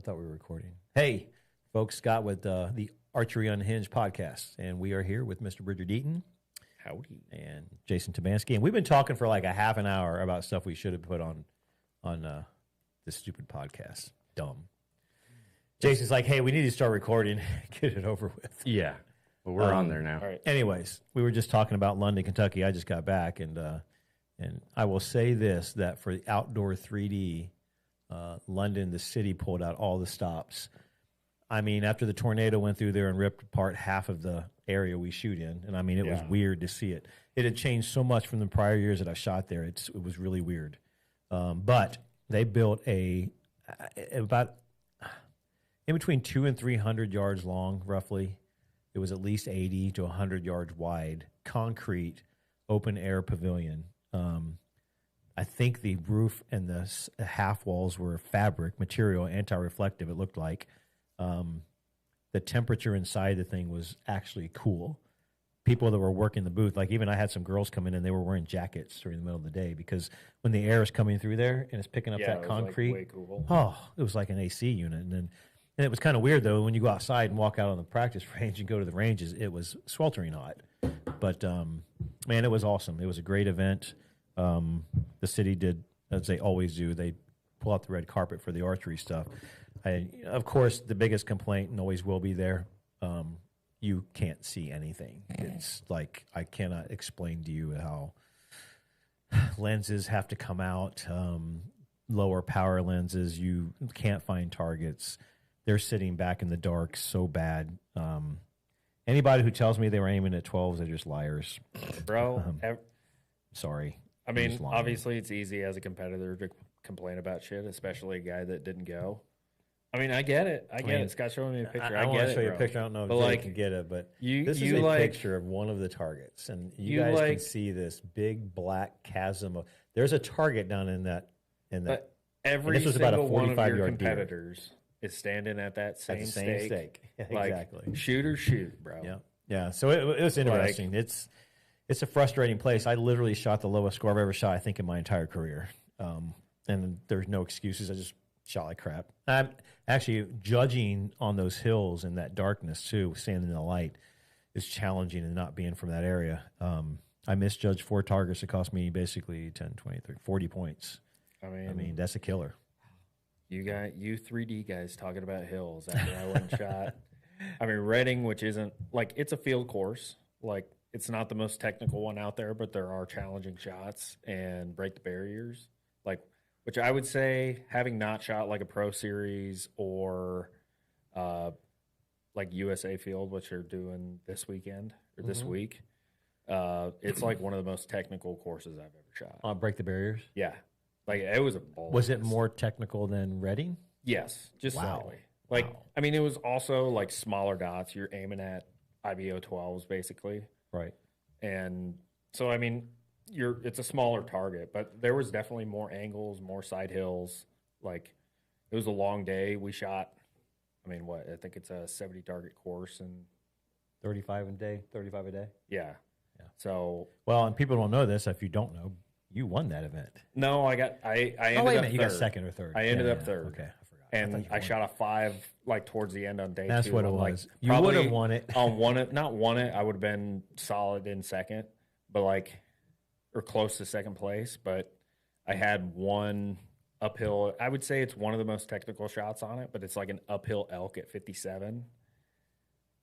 thought we were recording. Hey, folks, Scott with the Archery Unhinged podcast, and we are here with Mr. Bridger Deaton. Howdy. And Jason Tomansky. And we've been talking for like a half an hour about stuff we should have put on this stupid podcast. Dumb. Jason's like, hey, we need to start recording. Get it over with. Yeah. Well, we're on there now. All right. Anyways, we were just talking about London, Kentucky. I just got back, and I will say this, that for the outdoor 3D, London, the city pulled out all the stops. I mean, after the tornado went through there and ripped apart half of the area we shoot in, and I mean, it was weird to see it. It had changed so much from the prior years that I shot there. It was really weird. But they built about in between 200 and 300 yards long, roughly. It was at least 80 to 100 yards wide, concrete, open air pavilion. I think the roof and the half walls were fabric material, anti-reflective. It looked like the temperature inside the thing was actually cool. People that were working the booth, like even I had some girls come in and they were wearing jackets during the middle of the day because when the air is coming through there and it's picking up that concrete, like way cool. Oh, it was like an AC unit. And it was kind of weird though when you go outside and walk out on the practice range and go to the ranges, it was sweltering hot. But man, it was awesome. It was a great event. The city did, as they always do, they pull out the red carpet for the archery stuff. Of course, the biggest complaint, and always will be there, you can't see anything. It's like I cannot explain to you how lenses have to come out, lower power lenses. You can't find targets. They're sitting back in the dark so bad. Anybody who tells me they were aiming at 12s, they're just liars. Bro, sorry. I mean, obviously it's easy as a competitor to complain about shit, especially a guy that didn't go. I mean, I get it. I get it. Scott's showing me a picture. I want get to show you bro. a picture. I don't know if but you can get it, but this is a picture of one of the targets. And you guys can see this big black chasm. There's a target down in that. But every single one of your competitors is standing at that same stake. Yeah, like, exactly. Shoot or shoot, bro. Yeah. Yeah. So it was interesting. It's a frustrating place. I literally shot the lowest score I've ever shot, I think, in my entire career. And there's no excuses. I just shot like crap. I'm actually judging on those hills in that darkness, too, standing in the light, is challenging and not being from that area. I misjudged 4 targets. It cost me basically 10, 20, 30, 40 points. I mean, that's a killer. You 3D guys talking about hills after I went and shot. I mean, Reading, which isn't, like, it's a field course. Like, it's not the most technical one out there, but there are challenging shots and break the barriers. Like, which I would say, having not shot like a Pro Series or like USA Field, which they're doing this weekend or this week, it's like one of the most technical courses I've ever shot. Break the barriers? Yeah. Like, it was a ball. Was it more technical than Reading? Yes, just slightly. Like, I mean, it was also like smaller dots. You're aiming at IBO 12s basically. Right. And so, I mean, it's a smaller target, but there was definitely more angles, more side hills. Like, it was a long day. We shot, I mean, I think it's a 70 target course and 35 a day. Yeah. So, well, and people don't know this. If you don't know, you won that event. No, I ended up third. You got second or third. I ended up third. Okay, I forgot. And I shot a 5 like towards the end on day 2. That's what it was. You would have won it. Not won it. I would have been solid in second, but like, or close to second place. But I had one uphill. I would say it's one of the most technical shots on it, but it's like an uphill elk at 57.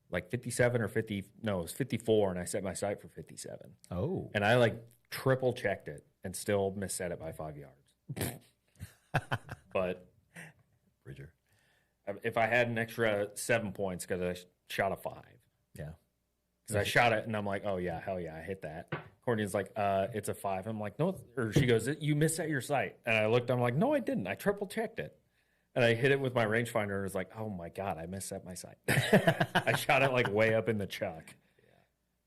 Like 57 or 50. No, it was 54, and I set my sight for 57. Oh. And I like triple checked it and still misset it by 5 yards. But Bridger, if I had an extra 7 points because I shot a 5. Yeah. Because I shot it and I'm like, oh yeah, hell yeah, I hit that. Courtney's like, it's a 5. I'm like, no. Or she goes, you misset your sight. And I looked, I'm like, no, I didn't. I triple checked it. And I hit it with my rangefinder and was like, oh my God, I misset my sight. I shot it like way up in the chuck.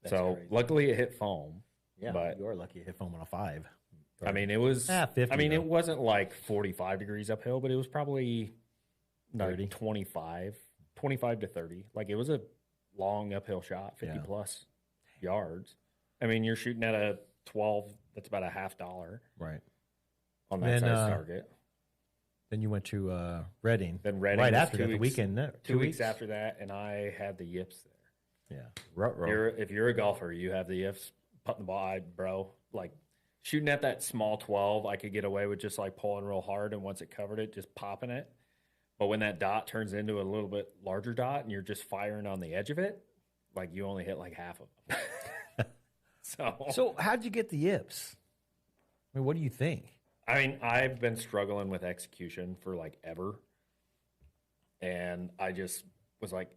Yeah. So crazy. Luckily it hit foam. Yeah, but you are lucky it hit foam on a 5. I mean, it was, 50, I mean, it wasn't like 45 degrees uphill, but it was probably 30, 25 to 30. Like, it was a long uphill shot, 50 plus yards. I mean, you're shooting at a 12, that's about a $50. Right. On that size target. Then you went to Reading. Then Reading right was after that, the weekend. 2 weeks after that, and I had the yips there. Yeah. Ruh-roh. If you're a golfer, you have the yips. Putting the ball, bro. Like shooting at that small 12, I could get away with just like pulling real hard, and once it covered it, just popping it. But when that dot turns into a little bit larger dot, and you're just firing on the edge of it, like you only hit like half of them. So how'd you get the yips? I mean, what do you think? I mean, I've been struggling with execution for like ever. And I just was like,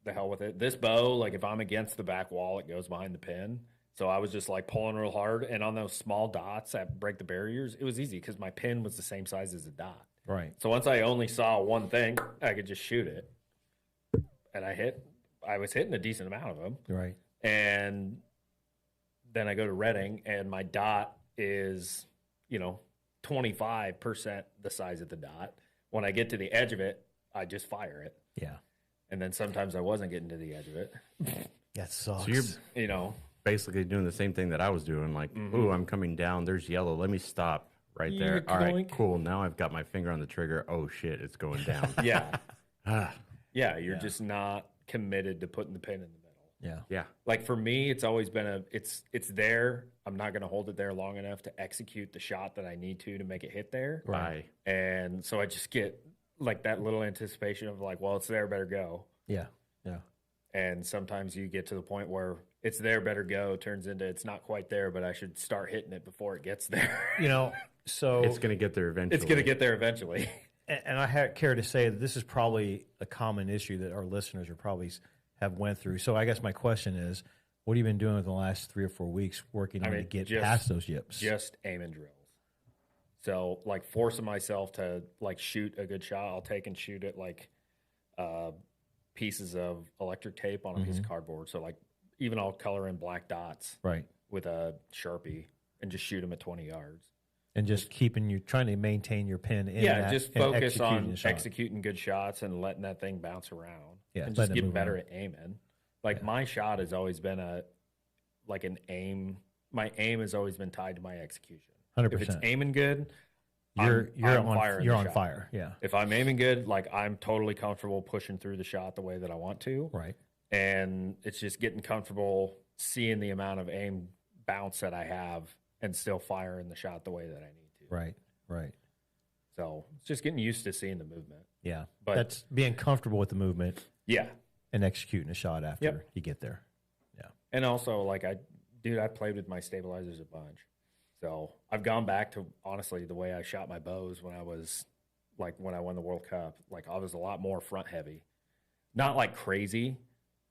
the hell with it. This bow, like if I'm against the back wall, it goes behind the pin. So I was just like pulling real hard. And on those small dots that break the barriers, it was easy because my pin was the same size as the dot. Right. So once I only saw one thing, I could just shoot it. And I was hitting a decent amount of them. Right. And then I go to Reading, and my dot is, 25% the size of the dot. When I get to the edge of it, I just fire it. Yeah. And then sometimes I wasn't getting to the edge of it. That sucks. So you're basically doing the same thing that I was doing. Like, ooh, I'm coming down. There's yellow. Let me stop right there. All right, cool. Now I've got my finger on the trigger. Oh, shit, it's going down. Yeah. Yeah, you're just not committed to putting the pin in the middle. Yeah. Yeah. Like for me, it's always been it's there. I'm not going to hold it there long enough to execute the shot that I need to make it hit there. Right. And so I just get like that little anticipation of like, well, it's there, better go. Yeah. Yeah. And sometimes you get to the point where it's there, better go, turns into it's not quite there, but I should start hitting it before it gets there. So It's going to get there eventually. It's going to get there eventually. and I care to say that this is probably a common issue that our listeners are probably have went through. So I guess my question is, what have you been doing in the last 3 or 4 weeks working on to get past those yips? Just aiming drills. So like forcing myself to like shoot a good shot. I'll take and shoot it like pieces of electric tape on a piece of cardboard. So like even I'll color in black dots with a Sharpie and just shoot them at 20 yards. And just trying to maintain your pin in that. Just focus on executing good shots and letting that thing bounce around. Yeah, and just getting better at aiming. Like my shot has always been an aim. My aim has always been tied to my execution. 100%. If it's aiming good, you're on shot. fire. Yeah. If I'm aiming good, like I'm totally comfortable pushing through the shot the way that I want to. Right. And it's just getting comfortable seeing the amount of aim bounce that I have and still firing the shot the way that I need to. Right. Right. So it's just getting used to seeing the movement. Yeah. But that's being comfortable with the movement. Yeah. And executing a shot after you get there. Yeah. And also, like, I played with my stabilizers a bunch. So I've gone back to, honestly, the way I shot my bows when I won the World Cup. Like, I was a lot more front heavy. Not like crazy.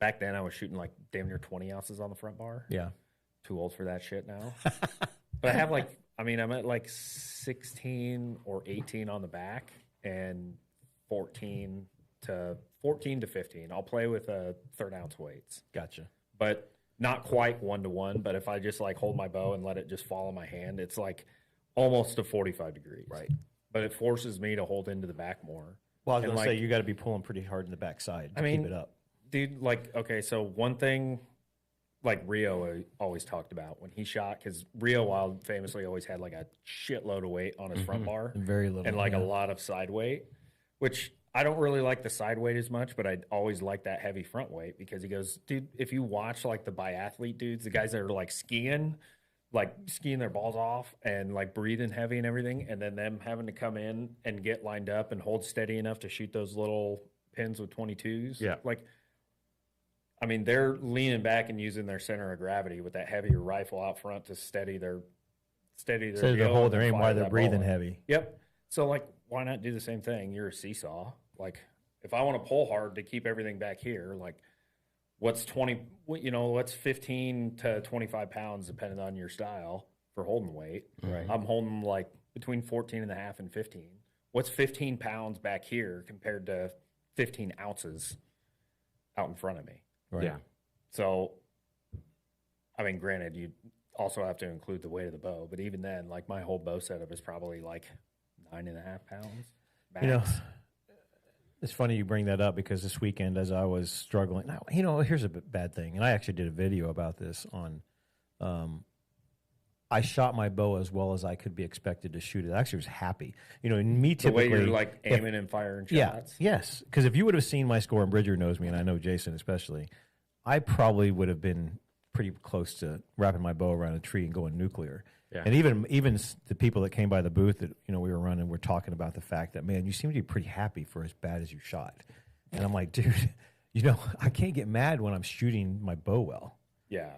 Back then, I was shooting like damn near 20 ounces on the front bar. Yeah. Too old for that shit now. But I have I'm at like 16 or 18 on the back and 14 to 15. I'll play with 1/3 ounce weights. Gotcha. But not quite 1-to-1. But if I just like hold my bow and let it just fall in my hand, it's like almost to 45 degrees. Right. But it forces me to hold into the back more. Well, I was going to say, you got to be pulling pretty hard in the backside to keep it up. Dude, like, okay, so one thing, like Rio always talked about when he shot, because Rio Wild famously always had like a shitload of weight on his front bar. And very little. And like a lot of side weight, which I don't really like the side weight as much, but I always like that heavy front weight because he goes, dude, if you watch like the biathlete dudes, the guys that are like skiing their balls off and like breathing heavy and everything, and then them having to come in and get lined up and hold steady enough to shoot those little pins with 22s. Yeah. Like, I mean, they're leaning back and using their center of gravity with that heavier rifle out front to steady their So they hold their aim while they're breathing heavy. Yep. So like, why not do the same thing? You're a seesaw. Like, if I want to pull hard to keep everything back here, like, what's 15 to 25 pounds depending on your style for holding weight. Right. I'm holding like between 14 and a half and 15. What's 15 pounds back here compared to 15 ounces out in front of me? Right. Yeah. So, I mean, granted, you also have to include the weight of the bow, but even then, like my whole bow setup is probably like 9.5 pounds max. It's funny you bring that up because this weekend, as I was struggling, now, here's a bad thing, and I actually did a video about this on. I shot my bow as well as I could be expected to shoot it. I actually was happy. You know, and me typically. The way you're like aiming and firing shots. Yes. Because if you would have seen my score, and Bridger knows me, and I know Jason especially, I probably would have been pretty close to wrapping my bow around a tree and going nuclear. Yeah. And even the people that came by the booth that we were running were talking about the fact that, man, you seem to be pretty happy for as bad as you shot. And I'm like, dude, I can't get mad when I'm shooting my bow well. Yeah.